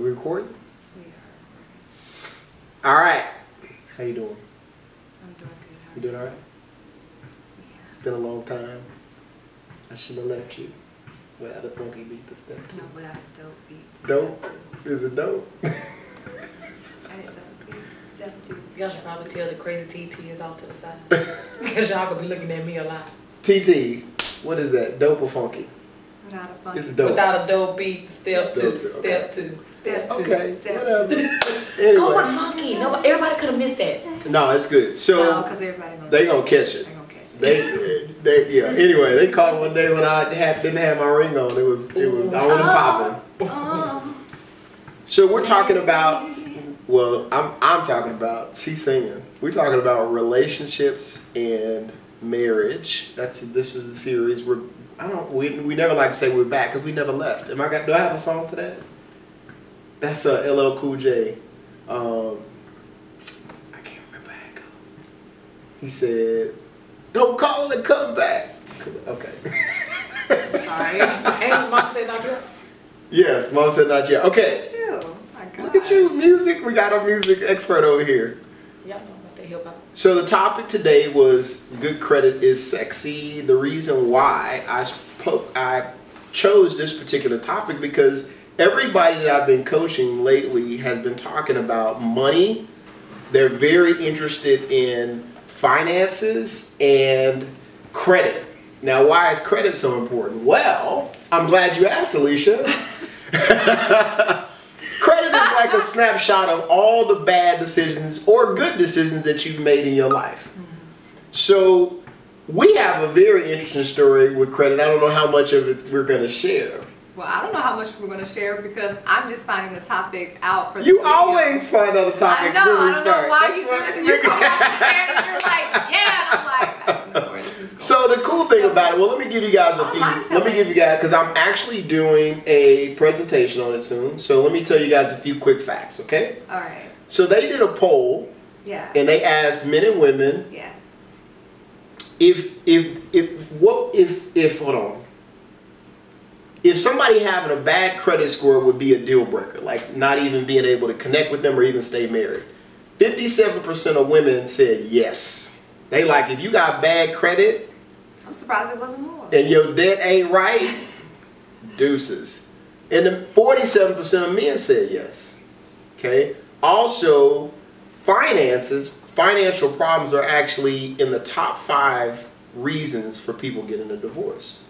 Are we recording? We are. All right. How you doing? I'm doing good. You doing all right? Yeah. It's been a long time. I shouldn't have left you without a funky beat to step to. No, without a dope beat. Dope? Is it dope? I did dope beat. Step 2. Y'all should probably tell the crazy TT is off to the side. Because y'all gonna be looking at me a lot. TT, what is that? Dope or funky? Not a funky. It's dope. Without a dope beat, step 2. Dope, Step 2. Step 2. Okay, Step whatever. Go Anyway. with funky. No, everybody could have missed that. No, it's good. No, So because everybody gonna they gonna catch it. They gonna catch it. Yeah. Anyway, they caught it one day when I didn't have my ring on. It was I wasn't popping. So we're talking about. Well, I'm talking about. She's singing. We're talking about relationships and marriage. This is a series. We never like to say we're back because we never left. Do I have a song for that? That's LL Cool J. I can't remember how it goes. He said, "Don't call it a comeback." Okay. Sorry. And Mom said not yet. Yes, Mom said not yet. Okay. My God. Look at you, music. We got a music expert over here. Y'all know about that hip hop. So the topic today was good credit is sexy. The reason why I chose this particular topic because everybody that I've been coaching lately has been talking about money. They're very interested in finances and credit. Now, why is credit so important? Well, I'm glad you asked, Alicia. Credit is like a snapshot of all the bad decisions or good decisions that you've made in your life. So we have a very interesting story with credit. I don't know how much of it we're going to share. Well, I don't know how much we're going to share because I'm just finding the topic out for the You video. always find out a topic I know. when we I don't start. know why That's you do why- this and you're coming out prepared and you're like, yeah. And I'm like, I don't know where this is going. So the cool thing about it, well, let me give you guys a few. Let me give you guys, because I'm actually doing a presentation on it soon. So let me tell you guys a few quick facts, okay? All right. So they did a poll, Yeah. and they asked men and women Yeah. if somebody having a bad credit score would be a deal breaker, like not even being able to connect with them or even stay married. 57% of women said yes. They like, if you got bad credit I'm surprised it wasn't more. and your debt ain't right, deuces. And the 47% of men said yes. Okay. Also, financial problems are actually in the top 5 reasons for people getting a divorce.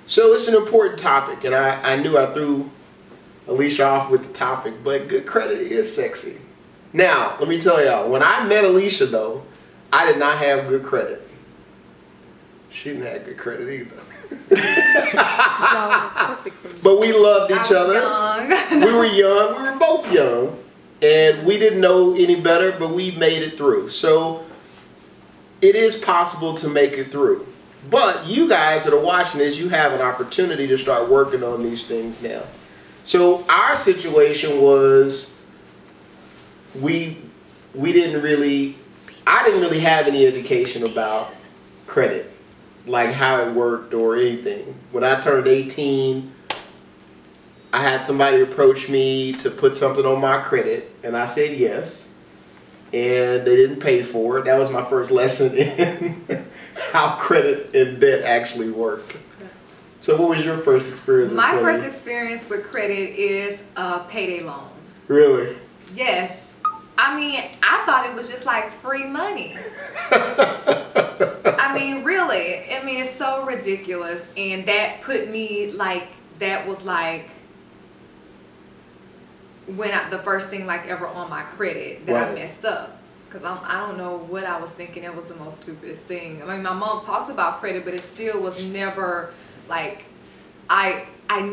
So it's an important topic, and I knew I threw Alicia off with the topic, but good credit is sexy. Now, let me tell y'all, when I met Alicia, though, I did not have good credit. She didn't have good credit either. But we loved each other. Young. We were young. We were both young. And we didn't know any better, but we made it through. So it is possible to make it through. But you guys that are watching this, you have an opportunity to start working on these things now. So our situation was I didn't really have any education about credit, like how it worked or anything. When I turned 18, I had somebody approach me to put something on my credit, and I said yes, and they didn't pay for it. That was my first lesson in how credit and debt actually worked. So what was your first experience with credit? My first experience with credit is a payday loan. Really? Yes. I mean, I thought it was just like free money. I mean, really. I mean, it's so ridiculous. And that put me like, that was like the first thing like ever on my credit that I messed up. Because I don't know what I was thinking. It was the most stupidest thing. I mean, my mom talked about credit, but it still was never like, I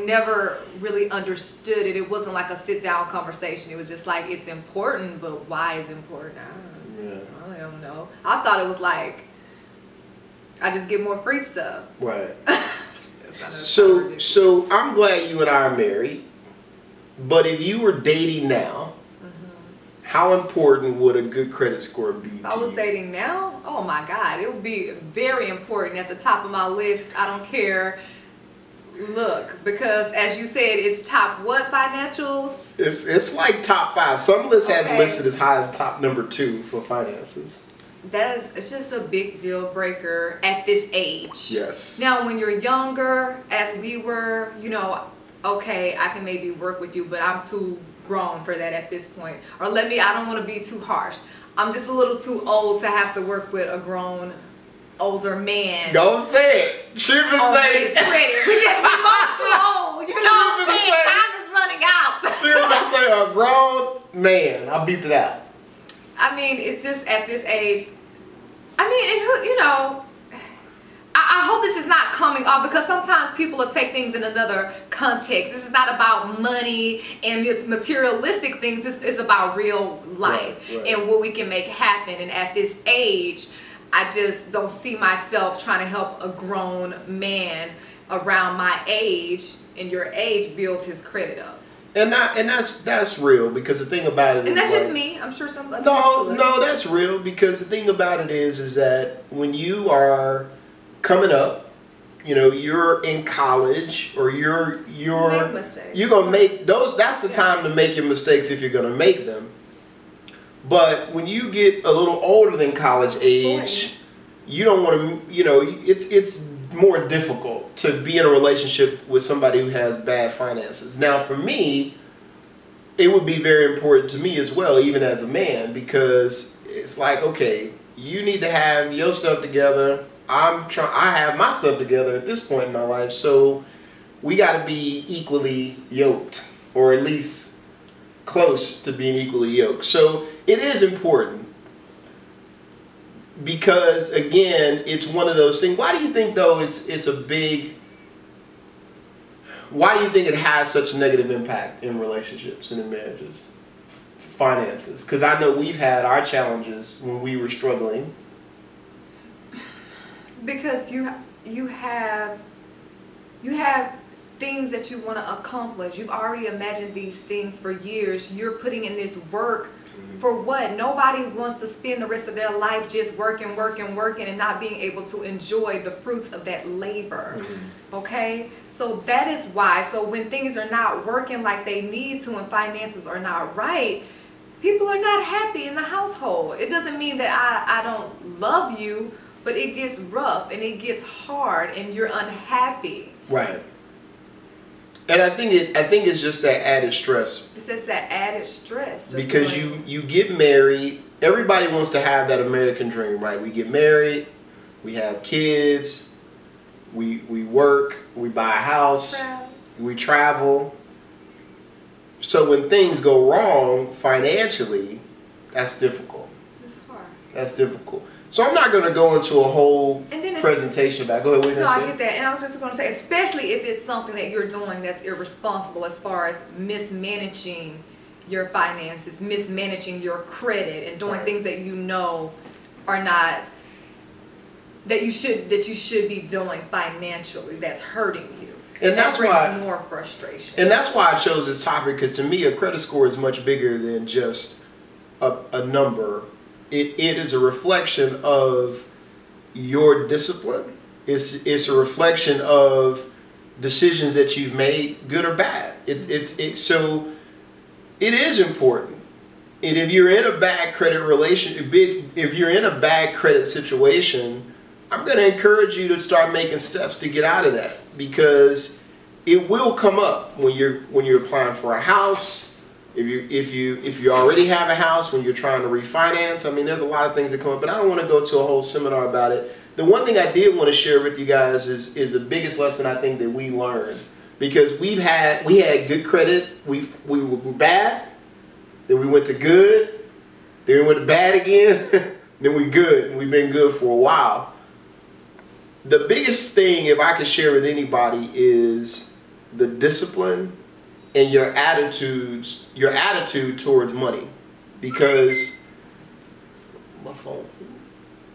never really understood it. It wasn't like a sit-down conversation. It was just like, it's important, but why is it important? I don't know. I thought it was like, I just get more free stuff. Right. So I'm glad you and I are married. But if you were dating now, how important would a good credit score be to you? If I was dating now, oh my God, it would be very important, at the top of my list. I don't care. look, because as you said, it's top what financial? It's like top 5. Some lists have it listed as high as top number 2 for finances. It's just a big deal breaker at this age. Yes. Now, when you're younger, as we were, you know, okay, I can maybe work with you, but I'm too grown for that at this point. Or I don't want to be too harsh. I'm just a little too old to have to work with a grown, older man. Don't say it. She been saying it. We both too old. You know what I'm saying? Time is running out. She been saying a grown man. I beeped it out. I mean, it's just at this age. I mean, and who, you know, I hope this is not coming off, because sometimes people will take things in another context. This is not about money and it's materialistic things. This is about real life and what we can make happen. And at this age, I just don't see myself trying to help a grown man around my age and your age build his credit up. And that's real, because the thing about it is, and that's just me. I'm sure some other no, that's real, because the thing about it is that when you are coming up, you know, you're in college or you're gonna make those. That's the time to make your mistakes if you're gonna make them. But when you get a little older than college age, you don't want to. You know, it's more difficult to be in a relationship with somebody who has bad finances. Now, for me, it would be very important to me as well, even as a man, because it's like, okay, you need to have your stuff together. I have my stuff together at this point in my life, so we got to be equally yoked, or at least close to being equally yoked. So it is important. Because again, it's one of those things. Why do you think though it's a big? Why do you think it has such a negative impact in relationships and in marriages? Finances. Because I know we've had our challenges when we were struggling. Because you have things that you want to accomplish. You've already imagined these things for years. You're putting in this work. For what? Nobody wants to spend the rest of their life just working and not being able to enjoy the fruits of that labor. Okay? So that is why. So when things are not working like they need to and finances are not right, people are not happy in the household. It doesn't mean that I don't love you, but it gets rough and it gets hard and you're unhappy. Right. And I think it's just that added stress. It's just that added stress. Because you get married. Everybody wants to have that American dream, right? We get married, we have kids, we work, we buy a house, we travel. So when things go wrong financially, that's difficult. It's hard. That's difficult. So I'm not going to go into a whole presentation about. Go ahead. No, I get that, and I was just going to say, especially if it's something that you're doing that's irresponsible, as far as mismanaging your finances, mismanaging your credit, and doing things that you know are not that you should be doing financially. That's hurting you, and that brings more frustration. And that's why I chose this topic, because to me, a credit score is much bigger than just a number. It is a reflection of your discipline. It's a reflection of decisions that you've made, good or bad. So it is important. And if you're in a bad credit if you're in a bad credit situation, I'm going to encourage you to start making steps to get out of that, because it will come up when you're applying for a house. If you already have a house, when you're trying to refinance, I mean, there's a lot of things that come up, but I don't want to go to a whole seminar about it. The one thing I did want to share with you guys is the biggest lesson I think that we learned, because we had good credit, we were bad, then we went to good, then we went to bad again, then we good, and we've been good for a while. The biggest thing, if I could share with anybody, is the discipline and your attitude towards money. Because my phone,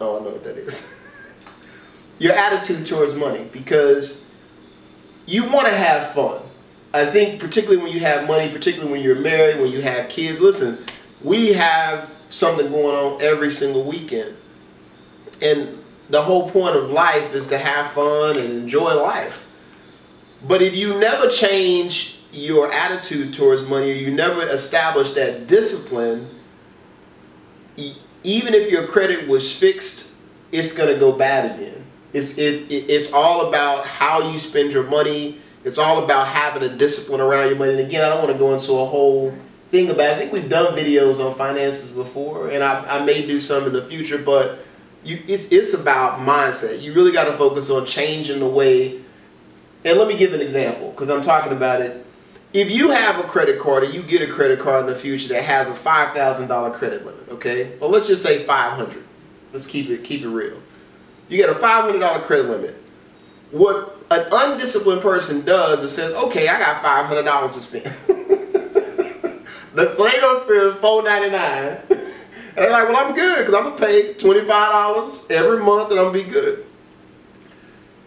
oh, I know what that is. Your attitude towards money, because you want to have fun. I think particularly when you have money, particularly when you're married, when you have kids. Listen, we have something going on every single weekend, and the whole point of life is to have fun and enjoy life. But if you never change your attitude towards money, or you never establish that discipline, even if your credit was fixed, it's going to go bad again. It's all about how you spend your money. It's all about having a discipline around your money. And again, I don't want to go into a whole thing about it. I think we've done videos on finances before, and I may do some in the future, but it's about mindset. You really got to focus on changing the way. And let me give an example, because I'm talking about it. If you have a credit card, or you get a credit card in the future that has a $5,000 credit limit, okay? Well, let's just say $500. Let's keep it real. You get a $500 credit limit. What an undisciplined person does is says, okay, I got $500 to spend. So they gonna spend $4.99. And they're like, well, I'm good, because I'm gonna pay $25 every month and I'm gonna be good.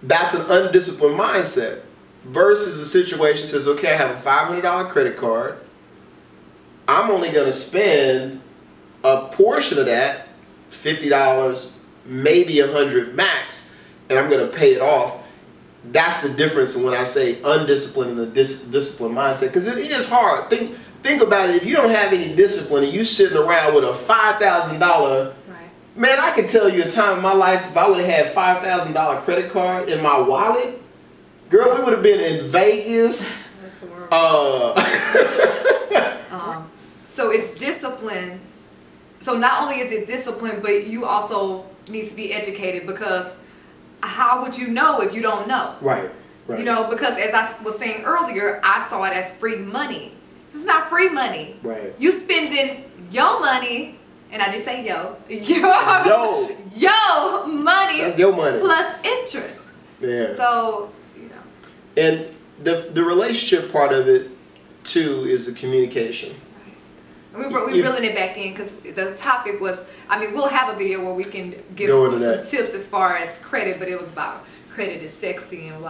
That's an undisciplined mindset. Versus a situation that says, okay, I have a $500 credit card. I'm only going to spend a portion of that, $50, maybe $100 max, and I'm going to pay it off. That's the difference when I say undisciplined and a disciplined mindset, because it is hard. Think about it. If you don't have any discipline and you sitting around with a $5,000, man, I can tell you a time in my life if I would have had $5,000 credit card in my wallet, girl, we would have been in Vegas. So it's discipline. So not only is it discipline, but you also need to be educated, because how would you know if you don't know? Right. You know, because as I was saying earlier, I saw it as free money. It's not free money. Right. You spending your money, and I did say yo money. That's your money. Plus interest. Yeah. So, and the relationship part of it too is the communication. Right. We're reeling it back in, because the topic was, I mean, we'll have a video where we can give some tips as far as credit, but it was about credit is sexy and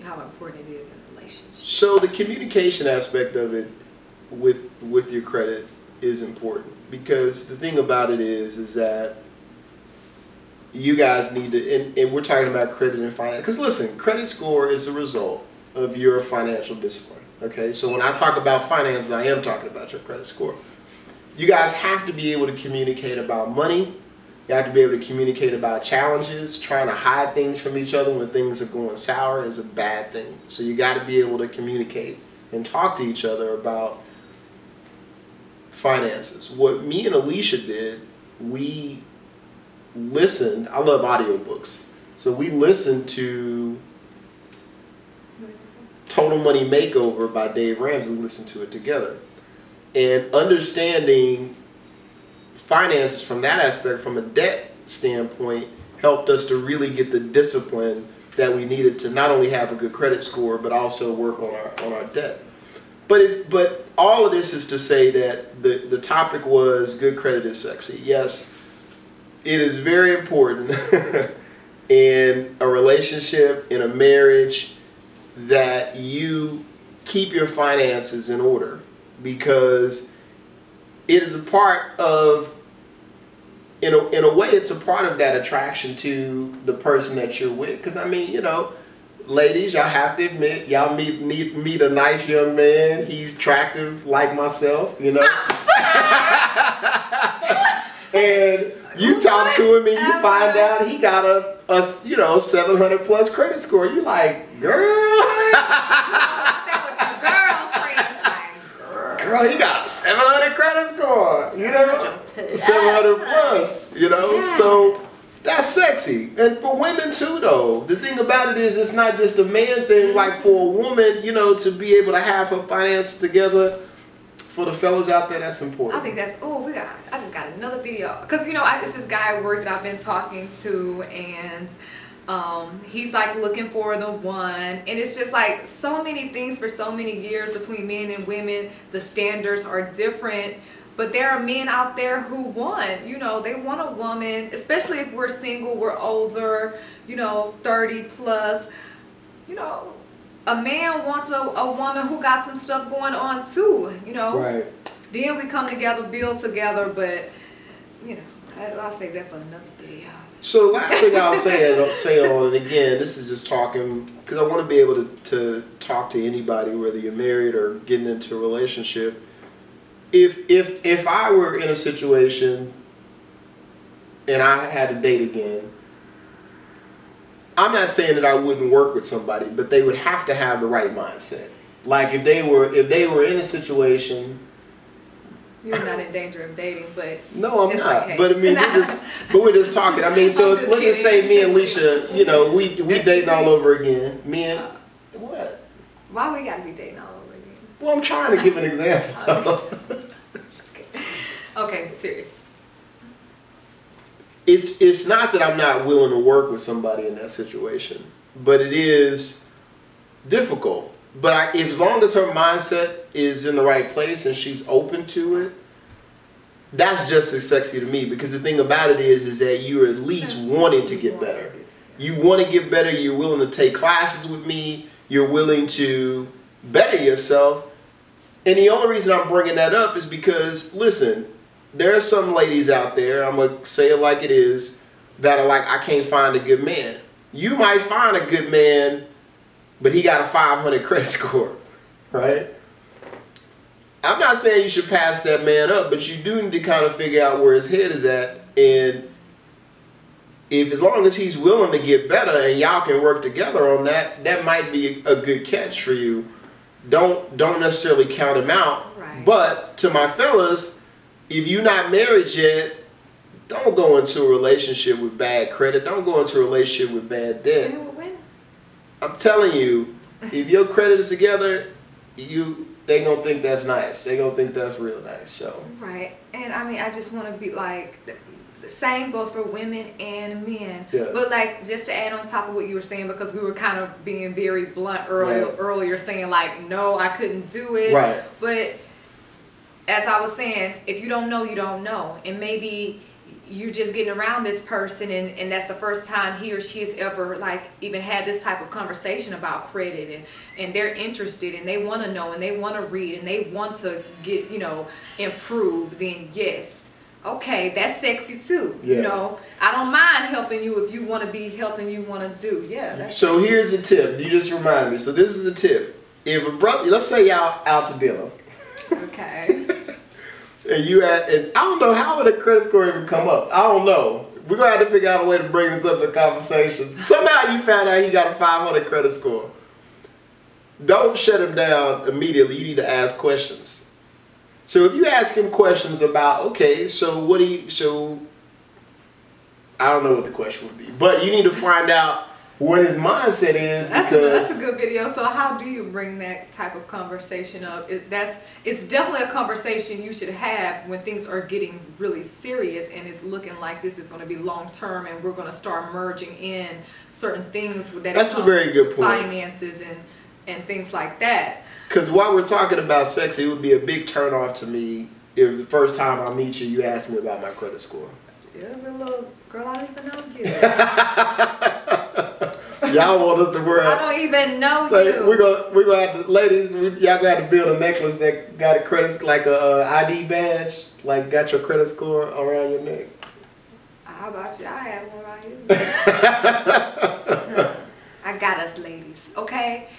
how important it is in a relationship. So the communication aspect of it with your credit is important, because the thing about it is that you guys need to, and we're talking about credit and finance, because listen, credit score is a result of your financial discipline, okay? So when I talk about finances, I am talking about your credit score. You guys have to be able to communicate about money. You have to be able to communicate about challenges. Trying to hide things from each other when things are going sour is a bad thing. So you got to be able to communicate and talk to each other about finances. What me and Alicia did, we listened. I love audiobooks. So we listened to Total Money Makeover by Dave Ramsey. We listened to it together. And understanding finances from that aspect, from a debt standpoint, helped us to really get the discipline that we needed to not only have a good credit score, but also work on our debt. But all of this is to say that the topic was good credit is sexy. Yes, it is very important in a relationship, in a marriage, that you keep your finances in order, because it is a part of, in a way, it's a part of that attraction to the person that you're with. Because, I mean, you know, ladies, y'all have to admit, y'all meet a nice young man. He's attractive like myself, you know. And you talk to him and you find out he got a 700 plus credit score. You like, girl. Girl, he got a 700 credit score, you know, 700 plus, you know, yes. So that's sexy. And for women too, though, the thing about it is it's not just a man thing. Like for a woman, you know, to be able to have her finances together, for the fellas out there, that's important. I think that's, I just got another video. Because, you know, it's this guy at work that I've been talking to, and he's like looking for the one, and it's just like so many things for so many years between men and women. The standards are different, but there are men out there who want, you know, they want a woman, especially if we're single, we're older, you know, 30 plus, you know, a man wants a woman who got some stuff going on too, you know. Right. Then we come together, build together, but, you know, I'll save that for another video. So the last thing I'll say on it, again, this is just talking, because I want to be able to talk to anybody, whether you're married or getting into a relationship. If I were in a situation and I had to date again, I'm not saying that I wouldn't work with somebody, but they would have to have the right mindset. Like if they were in a situation. You're not in danger of dating, but no, I'm not. But I mean, we're just talking. I mean, so let's just say me and Alicia, you know, we dating all over again. Me and what? Why we gotta be dating all over again? Well, I'm trying to give an example. Okay, serious. It's not that I'm not willing to work with somebody in that situation, but it is difficult. But as long as her mindset is in the right place and she's open to it, that's just as sexy to me. Because the thing about it is that you're at least wanting to get better. You want to get better. You're willing to take classes with me. You're willing to better yourself. And the only reason I'm bringing that up is because, listen, there are some ladies out there, I'm going to say it like it is, that are like, I can't find a good man. You might find a good man, but he got a 500 credit score, right? I'm not saying you should pass that man up, but you do need to kind of figure out where his head is at. And if as long as he's willing to get better and y'all can work together on that, that might be a good catch for you. Don't necessarily count him out. Right. But to my fellas, if you're not married yet, don't go into a relationship with bad credit. Don't go into a relationship with bad debt. Same with women. I'm telling you, if your credit is together, they gonna think that's nice. They gonna think that's real nice. So right, and I mean, I just want to be like, the same goes for women and men. Yes. But like, just to add on top of what you were saying, because we were kind of being very blunt earlier, saying like, no, I couldn't do it. Right. But as I was saying, if you don't know, you don't know, and maybe you're just getting around this person and that's the first time he or she has ever like even had this type of conversation about credit, and they're interested and they want to know and they want to read and they want to get, you know, improve, then yes, okay, that's sexy too. Yeah. You know, I don't mind helping you if you want to be helping you want to do. Yeah. That's so here's a tip. You just reminded me. So this is a tip. If a brother, let's say y'all out to dinner. Okay. And I don't know, how would a credit score even come up? I don't know. We're going to have to figure out a way to bring this up in conversation. Somehow you found out he got a 500 credit score. Don't shut him down immediately. You need to ask questions. So if you ask him questions about, okay, so I don't know what the question would be. But you need to find out what his mindset is, that's a good video. So how do you bring that type of conversation up? It's definitely a conversation you should have when things are getting really serious and it's looking like this is going to be long term and we're going to start merging in certain things that's a very good point. Finances and things like that. Because while we're talking about sex, it would be a big turn off to me if the first time I meet you ask me about my credit score. Yeah, little girl, I don't even know you. Y'all want us to worry. I don't even know so you. We're gonna have to, ladies. Y'all gonna have to build a necklace that got a credit, like a ID badge, like got your credit score around your neck. How about you? I have one right here. I got us, ladies. Okay.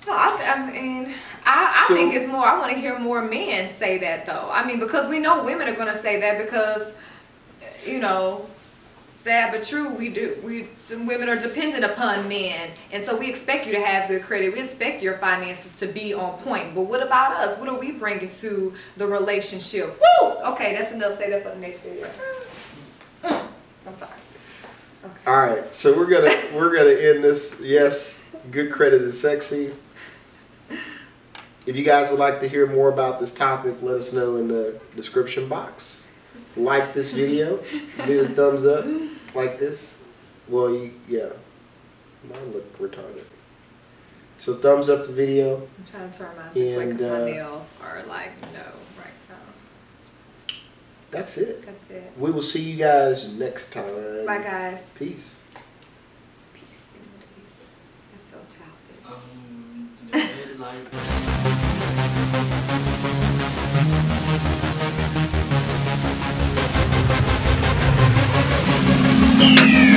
No, I mean, I think it's more. I want to hear more men say that though. I mean, because we know women are gonna say that because, you know. Sad but true, some women are dependent upon men, and so we expect you to have good credit. We expect your finances to be on point. But what about us? What are we bringing to the relationship? Woo! Okay, that's enough. Say that for the next video. I'm sorry. Okay. All right, so we're gonna end this. Yes, good credit is sexy. If you guys would like to hear more about this topic, let us know in the description box. Like this video, give it a thumbs up, like this. Well, yeah, mine look retarded. So thumbs up the video. I'm trying to turn mine this way because my nails are like no right now. That's it. That's it. We will see you guys next time. Bye, guys. Peace. Peace. That's so childish. Bye.